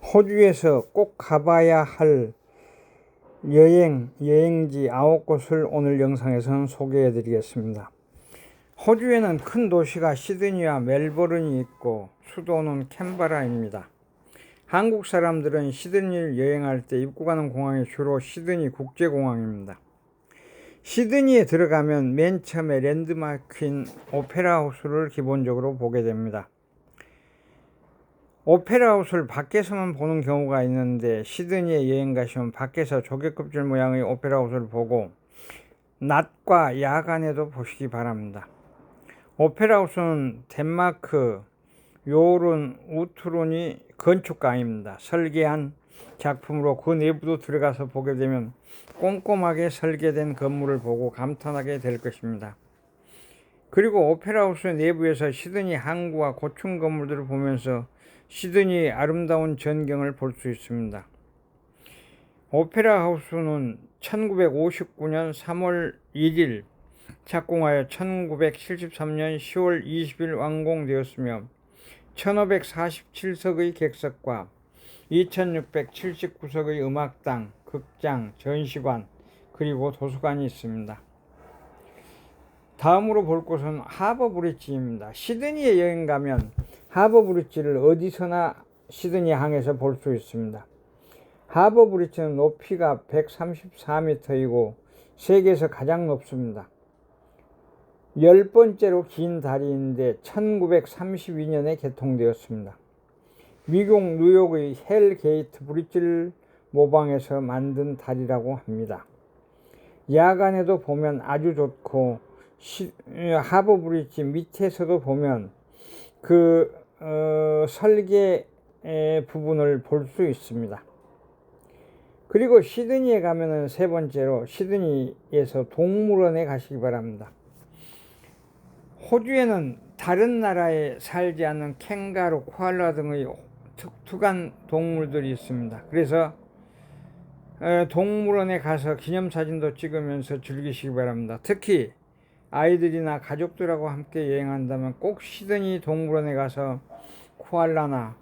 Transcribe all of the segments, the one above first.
호주에서 꼭 가봐야 할 여행지 9곳을 오늘 영상에서는 소개해 드리겠습니다. 호주에는 큰 도시가 시드니와 멜버른이 있고 수도는 캔버라입니다. 한국 사람들은 시드니를 여행할 때 입국하는 공항이 주로 시드니 국제공항입니다. 시드니에 들어가면 맨 처음에 랜드마크인 오페라 하우스를 기본적으로 보게 됩니다. 오페라 하우스를 밖에서만 보는 경우가 있는데 시드니에 여행 가시면 밖에서 조개껍질 모양의 오페라 하우스를 보고 낮과 야간에도 보시기 바랍니다. 오페라 하우스는 덴마크 요른 우트론이 건축가입니다. 설계한 작품으로 그 내부도 들어가서 보게 되면 꼼꼼하게 설계된 건물을 보고 감탄하게 될 것입니다. 그리고 오페라 하우스 내부에서 시드니 항구와 고층 건물들을 보면서 시드니의 아름다운 전경을 볼 수 있습니다. 오페라 하우스는 1959년 3월 1일 착공하여 1973년 10월 20일 완공되었으며 1547석의 객석과 2679석의 음악당, 극장, 전시관, 그리고 도서관이 있습니다. 다음으로 볼 곳은 하버브리지입니다. 시드니에 여행 가면 하버브리지를 어디서나 시드니 항에서 볼 수 있습니다. 하버브리지는 높이가 134m이고 세계에서 가장 높습니다. 10번째로 긴 다리인데 1932년에 개통되었습니다. 미국 뉴욕의 헬게이트 브리지를 모방해서 만든 다리라고 합니다. 야간에도 보면 아주 좋고 하버브리지 밑에서도 보면 그 설계 부분을 볼 수 있습니다. 그리고 시드니에 가면은 세 번째로 시드니에서 동물원에 가시기 바랍니다. 호주에는 다른 나라에 살지 않는 캥거루, 코알라 등의 특수한 동물들이 있습니다. 그래서 동물원에 가서 기념사진도 찍으면서 즐기시기 바랍니다. 특히 아이들이나 가족들하고 함께 여행한다면 꼭 시드니 동물원에 가서 코알라나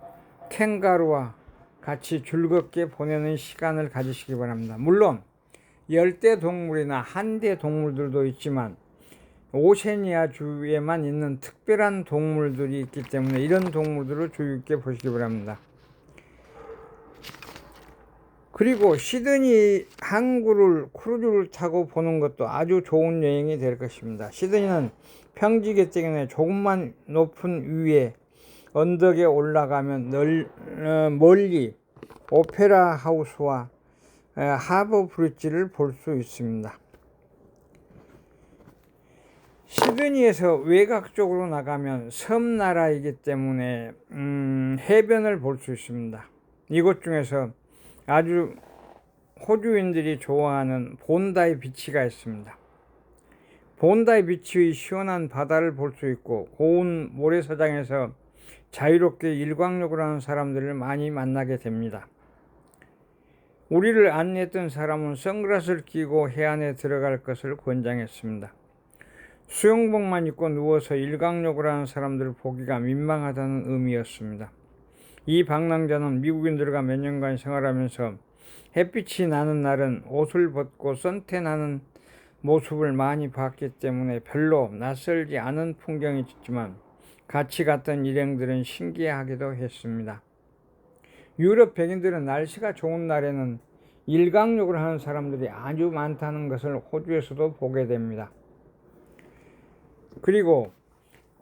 캥거루와 같이 즐겁게 보내는 시간을 가지시기 바랍니다. 물론 열대 동물이나 한대 동물들도 있지만 오세니아 주에만 있는 특별한 동물들이 있기 때문에 이런 동물들을 주의 깊게 보시기 바랍니다. 그리고 시드니 항구를 크루즈를 타고 보는 것도 아주 좋은 여행이 될 것입니다. 시드니는 평지이기 때문에 조금만 높은 위에 언덕에 올라가면 멀리 오페라 하우스와 하버 브리지를 볼 수 있습니다. 시드니에서 외곽 쪽으로 나가면 섬나라이기 때문에 해변을 볼 수 있습니다. 이곳 중에서 아주 호주인들이 좋아하는 본다이 비치가 있습니다. 본다이 비치의 시원한 바다를 볼 수 있고 고운 모래사장에서 자유롭게 일광욕을 하는 사람들을 많이 만나게 됩니다. 우리를 안내했던 사람은 선글라스를 끼고 해안에 들어갈 것을 권장했습니다. 수영복만 입고 누워서 일광욕을 하는 사람들을 보기가 민망하다는 의미였습니다. 이 방랑자는 미국인들과 몇 년간 생활하면서 햇빛이 나는 날은 옷을 벗고 선탠하는 모습을 많이 봤기 때문에 별로 낯설지 않은 풍경이었지만 같이 갔던 일행들은 신기하기도 했습니다. 유럽 백인들은 날씨가 좋은 날에는 일광욕을 하는 사람들이 아주 많다는 것을 호주에서도 보게 됩니다. 그리고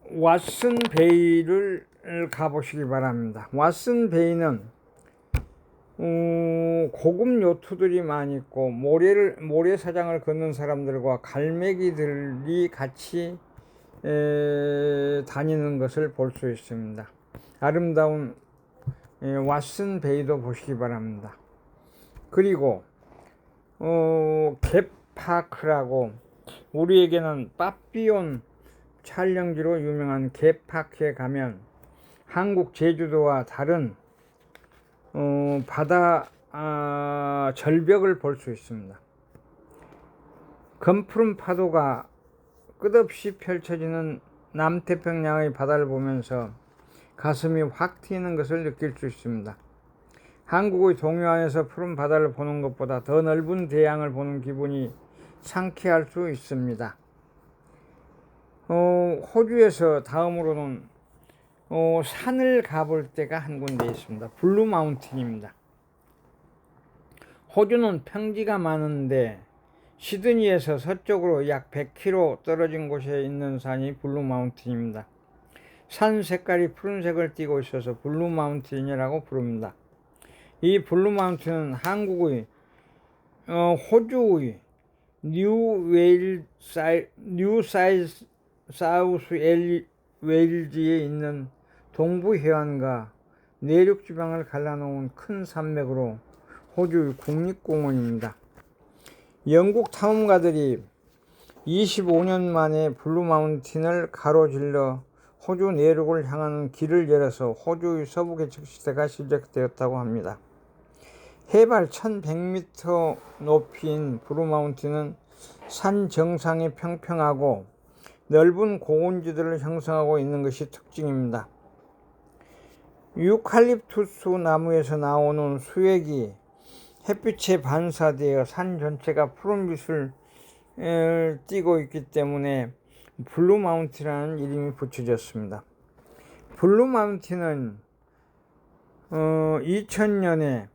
왓슨 베이를 가보시기 바랍니다. 왓슨 베이는 고급 요트들이 많이 있고 모래사장을 걷는 사람들과 갈매기들이 같이 다니는 것을 볼 수 있습니다. 아름다운 왓슨 베이도 보시기 바랍니다. 그리고 갭파크라고 우리에게는 빠삐온 촬영지로 유명한 갭파크에 가면 한국 제주도와 다른 바다 절벽을 볼 수 있습니다. 검푸른 파도가 끝없이 펼쳐지는 남태평양의 바다를 보면서 가슴이 확 트이는 것을 느낄 수 있습니다. 한국의 동해안에서 푸른 바다를 보는 것보다 더 넓은 대양을 보는 기분이 상쾌할 수 있습니다. 호주에서 다음으로는 산을 가볼 때가 한 군데 있습니다. 블루 마운틴입니다. 호주는 평지가 많은데 시드니에서 서쪽으로 약 100km 떨어진 곳에 있는 산이 블루 마운틴입니다. 산 색깔이 푸른색을 띠고 있어서 블루 마운틴이라고 부릅니다. 이 블루 마운틴은 호주의 뉴 사우스 웨일즈에 있는 동부 해안과 내륙 지방을 갈라놓은 큰 산맥으로 호주의 국립공원입니다. 영국 탐험가들이 25년 만에 블루 마운틴을 가로질러 호주 내륙을 향하는 길을 열어서 호주의 서부 개척 시대가 시작되었다고 합니다. 해발 1100m 높이인 블루 마운틴은 산 정상이 평평하고 넓은 고원지대를 형성하고 있는 것이 특징입니다. 유칼립투스 나무에서 나오는 수액이 햇빛에 반사되어 산 전체가 푸른빛을 띠고 있기 때문에 블루 마운틴이라는 이름이 붙여졌습니다. 블루 마운틴은 2000년에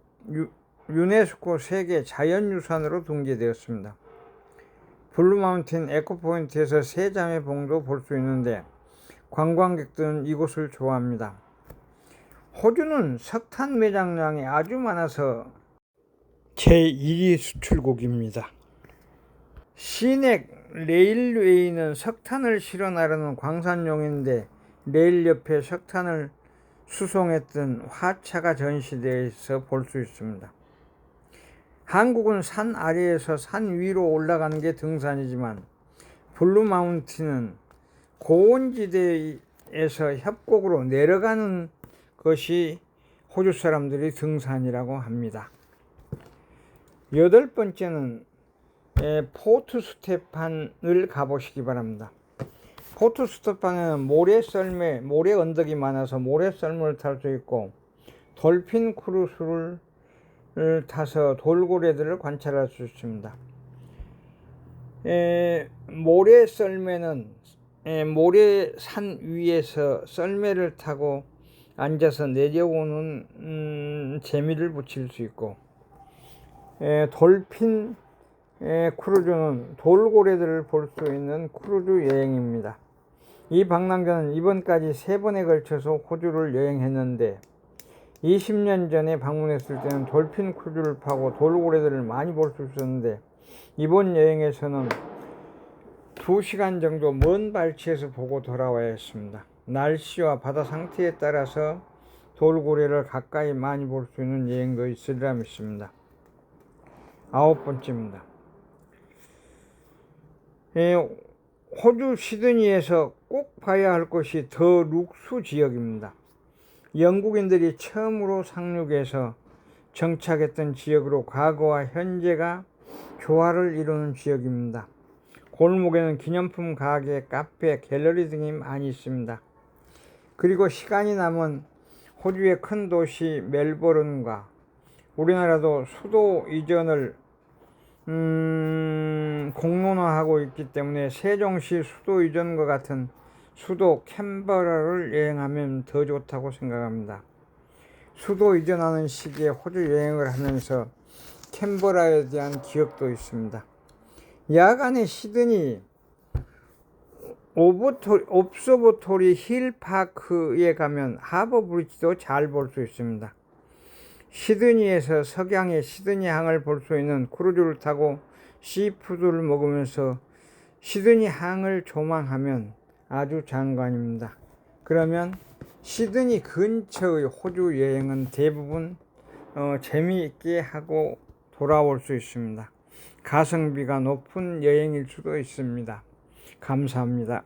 유네스코 세계 자연유산으로 등재되었습니다. 블루 마운틴 에코포인트에서 세자매 봉도 볼 수 있는데 관광객들은 이곳을 좋아합니다. 호주는 석탄 매장량이 아주 많아서 제1위 수출국입니다. 시넥 레일웨이는 석탄을 실어 나르는 광산용인데 레일 옆에 석탄을 수송했던 화차가 전시되어 볼 수 있습니다. 한국은 산 아래에서 산 위로 올라가는 게 등산이지만 블루 마운틴은 고원지대에서 협곡으로 내려가는 것이 호주 사람들이 등산이라고 합니다. 8번째는 포트 스테판을 가보시기 바랍니다. 포트 스테판에는 모래 언덕이 많아서 모래썰매를 탈 수 있고 돌핀 크루즈를 타서 돌고래들을 관찰할 수 있습니다. 모래썰매는 모래산 위에서 썰매를 타고 앉아서 내려오는 재미를 붙일 수 있고 돌핀 크루즈는 돌고래들을 볼 수 있는 크루즈 여행입니다. 이 방랑자는 이번까지 3번에 걸쳐서 호주를 여행했는데 20년 전에 방문했을 때는 돌핀 크루즈를 타고 돌고래들을 많이 볼 수 있었는데 이번 여행에서는 2시간 정도 먼 발치에서 보고 돌아와야 했습니다. 날씨와 바다 상태에 따라서 돌고래를 가까이 많이 볼 수 있는 여행도 있으리라 믿습니다. 9번째입니다. 호주 시드니에서 꼭 봐야 할 곳이 더 룩수 지역입니다. 영국인들이 처음으로 상륙해서 정착했던 지역으로 과거와 현재가 조화를 이루는 지역입니다. 골목에는 기념품 가게, 카페, 갤러리 등이 많이 있습니다. 그리고 시간이 남은 호주의 큰 도시 멜버른과 우리나라도 수도 이전을 공론화하고 있기 때문에 세종시 수도 이전과 같은 수도 캔버라를 여행하면 더 좋다고 생각합니다. 수도 이전하는 시기에 호주 여행을 하면서 캔버라에 대한 기억도 있습니다. 야간에 시드니 옵서버토리 힐파크에 가면 하버 브리지도 잘 볼 수 있습니다. 시드니에서 석양의 시드니항을 볼 수 있는 크루즈를 타고 시푸드를 먹으면서 시드니항을 조망하면 아주 장관입니다. 그러면 시드니 근처의 호주 여행은 대부분 재미있게 하고 돌아올 수 있습니다. 가성비가 높은 여행일 수도 있습니다. 감사합니다.